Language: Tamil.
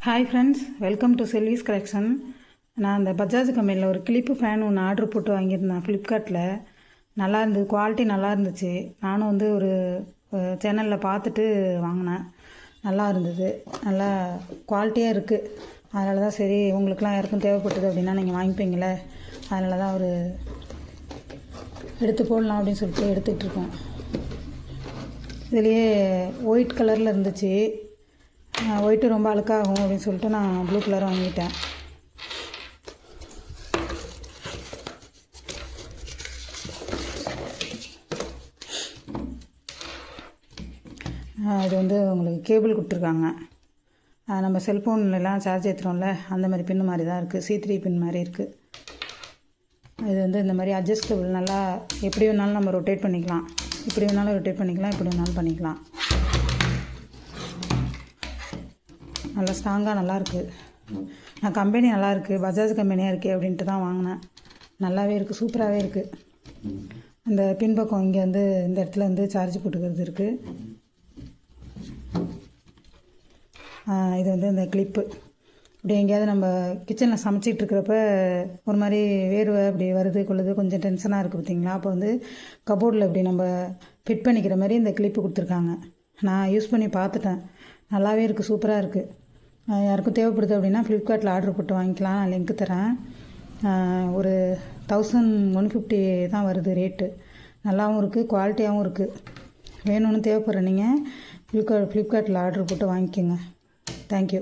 Hi friends, welcome to செல்விஸ் collection. நான் அந்த பஜாஜ் கம்பெனியில் ஒரு கிளிப்பு ஃபேன் ஒன்று ஆர்டர் போட்டு வாங்கியிருந்தேன் ஃப்ளிப்கார்ட்டில். நல்லா இருந்தது, குவாலிட்டி நல்லா இருந்துச்சு. நானும் ஒரு சேனலில் பார்த்துட்டு வாங்கினேன். நல்லா இருந்தது, நல்லா குவாலிட்டியாக இருக்குது. அதனால தான் சரி, உங்களுக்குலாம் யாருக்கும் தேவைப்பட்டது அப்படின்னா நீங்கள் வாங்கிப்பீங்களே, அதனால தான் எடுத்து போடலாம் அப்படின்னு சொல்லிட்டு எடுத்துகிட்ருக்கேன். இதுலேயே ஒயிட் கலரில் இருந்துச்சு. ஒயிட்டு ரொம்ப அழுக்காகும் அப்படின்னு சொல்லிட்டு நான் ப்ளூ கலர் வாங்கிட்டேன். இது உங்களுக்கு கேபிள் கொடுத்துருக்காங்க. நம்ம செல்ஃபோன்லாம் சார்ஜ் ஏற்றுறோம்ல, அந்த மாதிரி பின்னு மாதிரி தான் இருக்குது. C3 பின் மாதிரி இருக்குது. இது இந்த மாதிரி அட்ஜஸ்டபிள், நல்லா எப்படி வேணாலும் நம்ம ரொட்டேட் பண்ணிக்கலாம். இப்படி வேணாலும் ரொட்டேட் பண்ணிக்கலாம், இப்படி வேணாலும் பண்ணிக்கலாம். நல்லா ஸ்ட்ராங்காக நல்லாயிருக்கு. நான் கம்பெனி நல்லாயிருக்கு, பஜாஜ் கம்பெனியாக இருக்குது அப்படின்ட்டு தான் வாங்கினேன். நல்லாவே இருக்குது, சூப்பராகவே இருக்குது. இந்த பின்பக்கம் இங்கே இந்த இடத்துல சார்ஜ் போட்டுக்கிறது இருக்குது. இது இந்த கிளிப்பு. இப்படி எங்கேயாவது நம்ம கிச்சனில் சமைச்சிட்டு இருக்கிறப்ப ஒரு மாதிரி வேர்வை அப்படி வருது கொள்ளுது, கொஞ்சம் டென்ஷனாக இருக்குது பார்த்திங்களா. அப்போ கபோர்டில் இப்படி நம்ம ஃபிட் பண்ணிக்கிற மாதிரி இந்த கிளிப்பு கொடுத்துருக்காங்க. நான் யூஸ் பண்ணி பார்த்துட்டேன், நல்லாவே இருக்குது, சூப்பராக இருக்குது. யாருக்கும் தேவைப்படுது அப்படின்னா ஃப்ளிப்கார்ட்டில் ஆர்டர் போட்டு வாங்கிக்கலாம். நான் லிங்க் தரேன். ஒரு 1150 தான் வருது ரேட்டு. நல்லாவும் இருக்குது, குவாலிட்டியாகவும் இருக்குது. வேணும்னு தேவைப்படுற நீங்கள் ஃப்ளிப்கார்ட்டில் ஆர்டர் போட்டு வாங்கிக்கோங்க. தேங்க்யூ.